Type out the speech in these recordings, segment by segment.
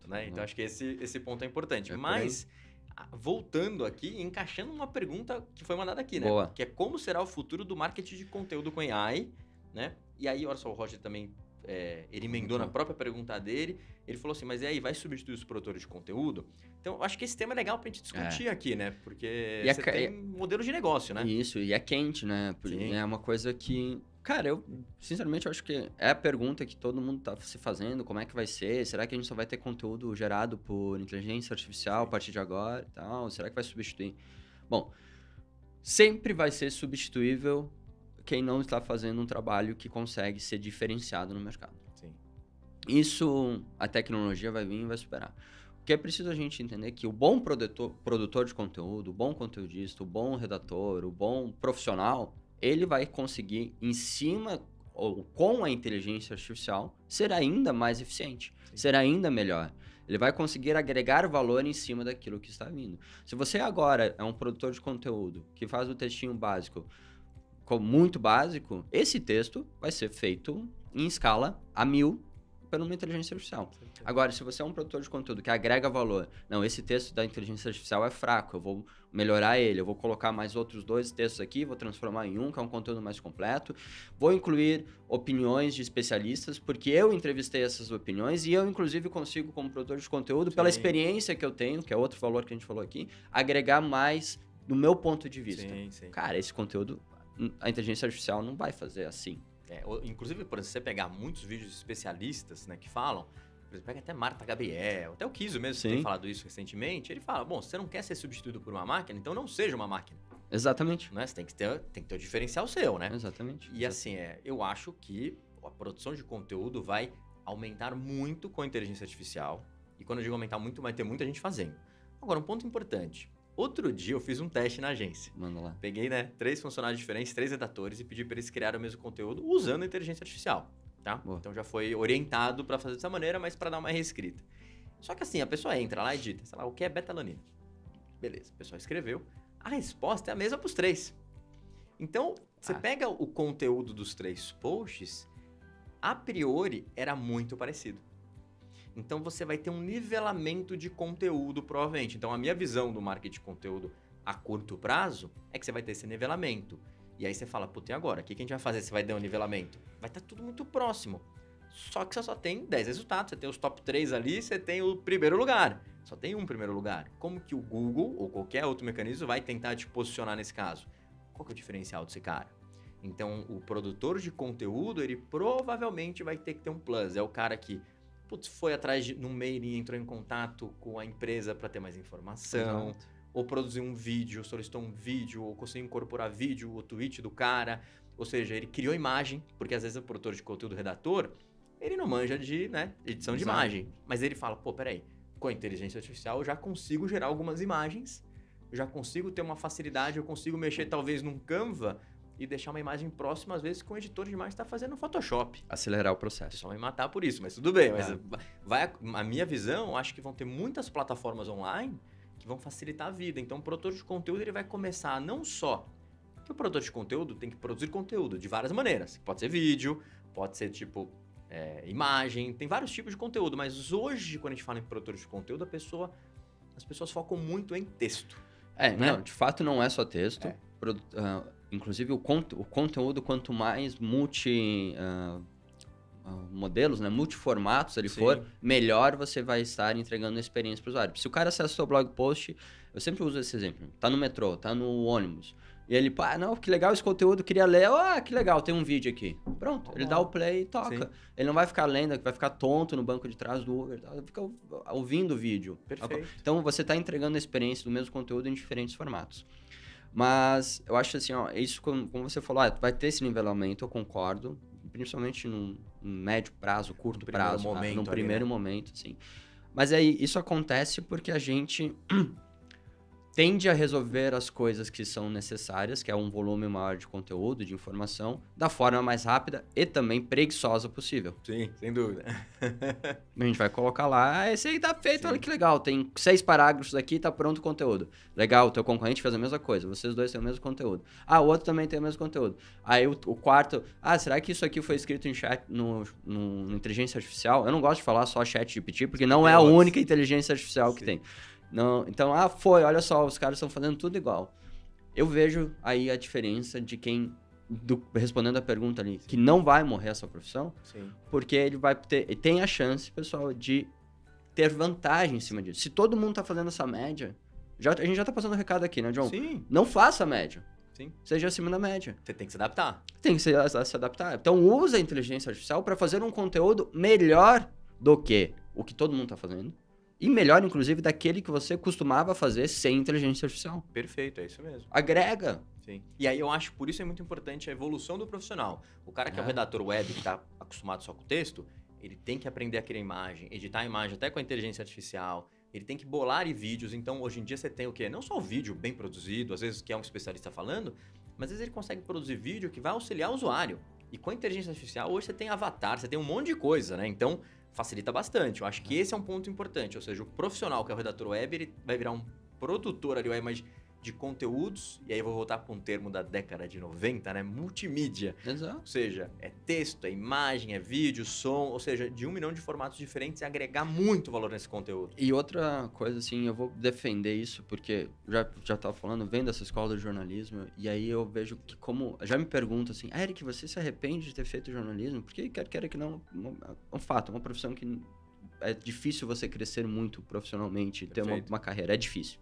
né? Então, acho que esse ponto é importante. É por Mas, voltando aqui, encaixando uma pergunta que foi mandada aqui, né? Boa. Que é como será o futuro do marketing de conteúdo com AI, né? E aí, olha só, o Roger também, ele emendou na própria pergunta dele. Ele falou assim, mas e aí, vai substituir os produtores de conteúdo? Então, eu acho que esse tema é legal pra gente discutir aqui, né? Porque você tem modelo de negócio, né? Isso, e é quente, né? Sim. É uma coisa que... Cara, eu, sinceramente, eu acho que é a pergunta que todo mundo tá se fazendo. Como é que vai ser? Será que a gente só vai ter conteúdo gerado por inteligência artificial a partir de agora e tal? Será que vai substituir? Bom, sempre vai ser substituível quem não está fazendo um trabalho que consegue ser diferenciado no mercado. Sim. Isso, a tecnologia vai vir e vai superar. O que é preciso a gente entender que o bom produtor de conteúdo, o bom conteudista, o bom redator, o bom profissional, ele vai conseguir, em cima ou com a inteligência artificial, ser ainda mais eficiente, ser ainda melhor. Ele vai conseguir agregar valor em cima daquilo que está vindo. Se você agora é um produtor de conteúdo que faz o textinho básico, muito básico, esse texto vai ser feito em escala a 1000 por uma inteligência artificial. Agora, se você é um produtor de conteúdo que agrega valor, não, esse texto da inteligência artificial é fraco, eu vou melhorar ele, eu vou colocar mais outros 2 textos aqui, vou transformar em um, que é um conteúdo mais completo, vou incluir opiniões de especialistas, porque eu entrevistei essas opiniões e eu, inclusive, consigo, como produtor de conteúdo, pela experiência que eu tenho, que é outro valor que a gente falou aqui, agregar mais do meu ponto de vista. Sim. Cara, esse conteúdo, a inteligência artificial não vai fazer assim. Inclusive, por exemplo, se você pegar muitos vídeos de especialistas, né, que falam, por exemplo, pega até Marta Gabriel, até o Kiso mesmo, que tem falado isso recentemente, ele fala, bom, se você não quer ser substituído por uma máquina, então não seja uma máquina. Exatamente. Né? Você tem que ter o diferencial seu, né? Exatamente. E assim, eu acho que a produção de conteúdo vai aumentar muito com a inteligência artificial. E quando eu digo aumentar muito, vai ter muita gente fazendo. Agora, um ponto importante. Outro dia eu fiz um teste na agência. Manda lá. Peguei, 3 funcionários diferentes, 3 redatores e pedi para eles criarem o mesmo conteúdo usando a inteligência artificial, tá? Boa. Então já foi orientado para fazer dessa maneira, mas para dar uma reescrita. Só que assim, a pessoa entra lá e digita, sei lá, o que é betalanina? Beleza, a pessoa escreveu. A resposta é a mesma para os 3. Então, você pega o conteúdo dos 3 posts, a priori era muito parecido. Então, você vai ter um nivelamento de conteúdo, provavelmente. Então, a minha visão do marketing de conteúdo a curto prazo é que você vai ter esse nivelamento. E aí você fala, puta, e agora? O que a gente vai fazer se vai ter um nivelamento? Vai estar tudo muito próximo. Só que você só tem 10 resultados. Você tem os top 3 ali, você tem o primeiro lugar. Só tem um primeiro lugar. Como que o Google ou qualquer outro mecanismo vai tentar te posicionar nesse caso? Qual que é o diferencial desse cara? Então, o produtor de conteúdo, ele provavelmente vai ter que ter um plus. É o cara que foi atrás no mailing, entrou em contato com a empresa para ter mais informação, ou produziu um vídeo, solicitou um vídeo, ou conseguiu incorporar vídeo, o tweet do cara, ou seja, ele criou imagem, porque às vezes o produtor de conteúdo, redator, ele não manja de edição de imagem, mas ele fala, peraí, com a inteligência artificial eu já consigo gerar algumas imagens, eu já consigo ter uma facilidade, eu consigo mexer talvez num Canva e deixar uma imagem próxima, às vezes, que o editor de imagem está fazendo no Photoshop. Acelerar o processo. Só vai matar por isso, mas tudo bem. Mas a minha visão, acho que vão ter muitas plataformas online que vão facilitar a vida. Então, o produtor de conteúdo ele vai começar não só... Porque o produtor de conteúdo tem que produzir conteúdo de várias maneiras. Pode ser vídeo, pode ser tipo imagem, tem vários tipos de conteúdo. Mas hoje, quando a gente fala em produtor de conteúdo, as pessoas focam muito em texto. Né? Não, de fato não é só texto. Inclusive, o conteúdo, quanto mais modelos, né, multiformatos ele for, melhor você vai estar entregando a experiência para o usuário. Se o cara acessa o seu blog post, eu sempre uso esse exemplo, tá no metrô, tá no ônibus, e ele, não, que legal esse conteúdo, queria ler, que legal, tem um vídeo aqui. Pronto, ele dá o play e toca. Ele não vai ficar lendo, vai ficar tonto no banco de trás do Uber, ele fica ouvindo o vídeo. Perfeito. Então, você está entregando a experiência do mesmo conteúdo em diferentes formatos. Mas eu acho assim, isso como você falou, vai ter esse nivelamento, eu concordo, principalmente num médio prazo, curto prazo, no primeiro momento, sim. Mas aí isso acontece porque a gente tende a resolver as coisas que são necessárias, que é um volume maior de conteúdo, de informação, da forma mais rápida e também preguiçosa possível. Sim, sem dúvida. A gente vai colocar lá, esse aí tá feito, Sim. olha que legal, tem 6 parágrafos aqui, tá pronto o conteúdo. Legal, o teu concorrente fez a mesma coisa, vocês dois têm o mesmo conteúdo. Ah, o outro também tem o mesmo conteúdo. Aí o quarto, será que isso aqui foi escrito em chat, no inteligência artificial? Eu não gosto de falar só chat GPT, porque não é a única inteligência artificial que tem. Não, então, olha só, os caras estão fazendo tudo igual. Eu vejo aí a diferença de quem, respondendo a pergunta ali, que não vai morrer essa profissão, porque ele vai tem a chance, pessoal, de ter vantagem em cima disso. Se todo mundo tá fazendo essa média, a gente já tá passando o recado aqui, né, John? Sim. Não faça a média. Sim. Seja acima da média. Você tem que se adaptar. Tem que se adaptar. Então, usa a inteligência artificial para fazer um conteúdo melhor do que o que todo mundo tá fazendo. E melhor, inclusive, daquele que você costumava fazer sem inteligência artificial. Perfeito, é isso mesmo. Agrega. Sim. E aí eu acho, por isso é muito importante a evolução do profissional. O cara que é o redator web, que está acostumado só com o texto, ele tem que aprender a criar imagem, editar a imagem até com a inteligência artificial, ele tem que bolar vídeos. Então, hoje em dia, você tem o quê? Não só o vídeo bem produzido, às vezes que é um especialista falando, mas às vezes ele consegue produzir vídeo que vai auxiliar o usuário. E com a inteligência artificial, hoje você tem avatar, você tem um monte de coisa, né? Então, facilita bastante. Eu acho que esse é um ponto importante. Ou seja, o profissional que é o redator web, ele vai virar um produtor ali, de conteúdos, e aí eu vou voltar para um termo da década de 90, né? Multimídia. Exato. Ou seja, é texto, é imagem, é vídeo, som, ou seja, de 1 milhão de formatos diferentes e agregar muito valor nesse conteúdo. E outra coisa, assim, eu vou defender isso, porque já tava falando, vendo essa escola de jornalismo, e aí eu vejo que já me pergunto assim, Eric, você se arrepende de ter feito jornalismo? Porque quer que não, é um fato, é uma profissão que é difícil você crescer muito profissionalmente, ter uma carreira, é difícil.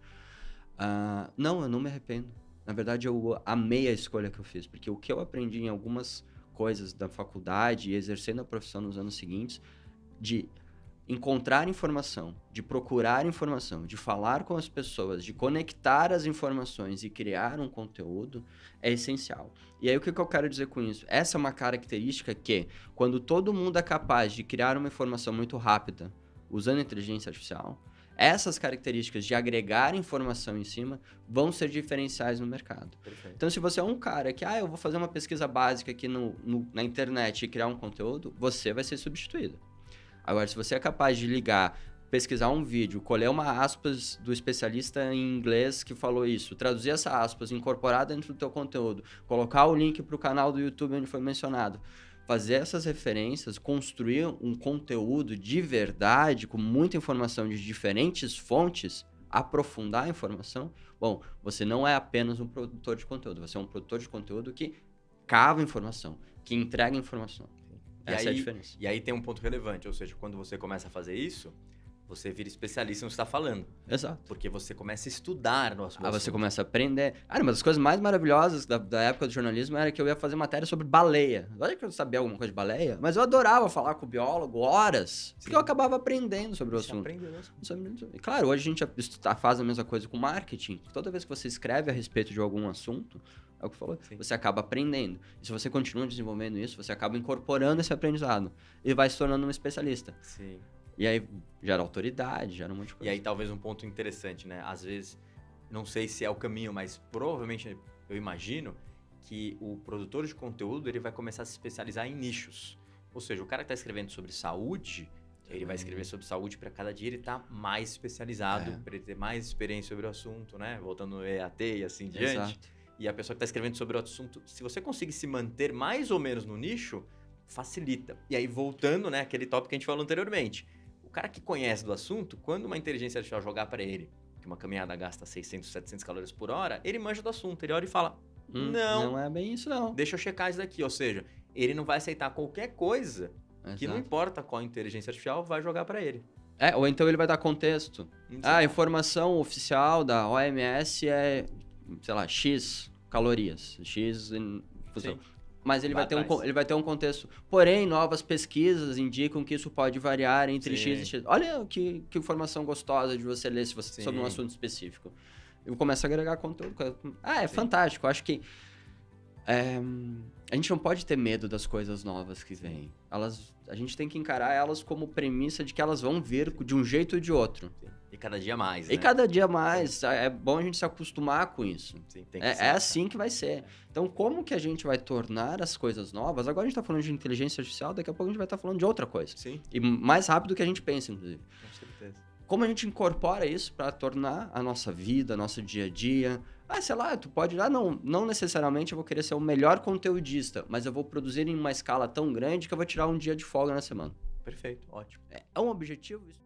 Não, eu não me arrependo. Na verdade, eu amei a escolha que eu fiz, porque o que eu aprendi em algumas coisas da faculdade e exercendo a profissão nos anos seguintes, de encontrar informação, de procurar informação, de falar com as pessoas, de conectar as informações e criar um conteúdo, é essencial. E aí, o que eu quero dizer com isso? Essa é uma característica que, quando todo mundo é capaz de criar uma informação muito rápida, usando inteligência artificial, essas características de agregar informação em cima vão ser diferenciais no mercado. Perfeito. Então, se você é um cara que, eu vou fazer uma pesquisa básica aqui na internet e criar um conteúdo, você vai ser substituído. Agora, se você é capaz de pesquisar um vídeo, colher uma aspas do especialista em inglês que falou isso, traduzir essa aspas, incorporar dentro do teu conteúdo, colocar o link para o canal do YouTube onde foi mencionado, fazer essas referências, construir um conteúdo de verdade, com muita informação de diferentes fontes, aprofundar a informação, você não é apenas um produtor de conteúdo, você é um produtor de conteúdo que cava informação, que entrega informação. Essa é a diferença. E aí tem um ponto relevante, ou seja, quando você começa a fazer isso, você vira especialista no que você está falando. Exato. Porque você começa a estudar no assunto. Você começa a aprender. Uma das coisas mais maravilhosas da época do jornalismo era que eu ia fazer matéria sobre baleia. Olha que eu sabia alguma coisa de baleia, mas eu adorava falar com o biólogo horas, porque eu acabava aprendendo sobre o assunto. E claro, hoje a gente faz a mesma coisa com marketing. Toda vez que você escreve a respeito de algum assunto, é o que falou, você acaba aprendendo. E se você continua desenvolvendo isso, você acaba incorporando esse aprendizado e vai se tornando um especialista. Sim. E aí gera autoridade, gera um monte de coisa. E aí talvez um ponto interessante, né? Às vezes, não sei se é o caminho, mas provavelmente eu imagino que o produtor de conteúdo ele vai começar a se especializar em nichos. Ou seja, o cara que está escrevendo sobre saúde, ele vai escrever sobre saúde para cada dia ele estar mais especializado, para ele ter mais experiência sobre o assunto, né? Voltando no EAT e assim diante. Exato. E a pessoa que está escrevendo sobre o assunto, se você conseguir se manter mais ou menos no nicho, facilita. E aí, voltando, né, aquele tópico que a gente falou anteriormente. O cara que conhece do assunto, quando uma inteligência artificial jogar para ele que uma caminhada gasta 600, 700 calorias por hora, ele manja do assunto. Ele olha e fala, não é bem isso não. Deixa eu checar isso daqui. Ou seja, ele não vai aceitar qualquer coisa que não importa qual inteligência artificial vai jogar para ele. Ou então ele vai dar contexto. A informação oficial da OMS é, sei lá, X calorias, X... Mas ele vai ter um contexto. Porém, novas pesquisas indicam que isso pode variar entre X e X. Olha que informação gostosa de você ler sobre um assunto específico. Eu começo a agregar conteúdo. Fantástico. Eu acho que a gente não pode ter medo das coisas novas que vêm. A gente tem que encarar elas como premissa de que elas vão vir de um jeito ou de outro. E cada dia mais, né? E cada dia mais. É bom a gente se acostumar com isso. Sim, tem que É ser. assim que vai ser. Então, como que a gente vai tornar as coisas novas? Agora a gente tá falando de inteligência artificial, daqui a pouco a gente vai estar falando de outra coisa. Sim, E mais rápido do que a gente pensa, inclusive. com certeza. Como a gente incorpora isso para tornar a nossa vida, nosso dia a dia? Sei lá, tu pode... não necessariamente eu vou querer ser o melhor conteudista, mas eu vou produzir em uma escala tão grande que eu vou tirar um dia de folga na semana. Perfeito, ótimo. É um objetivo isso?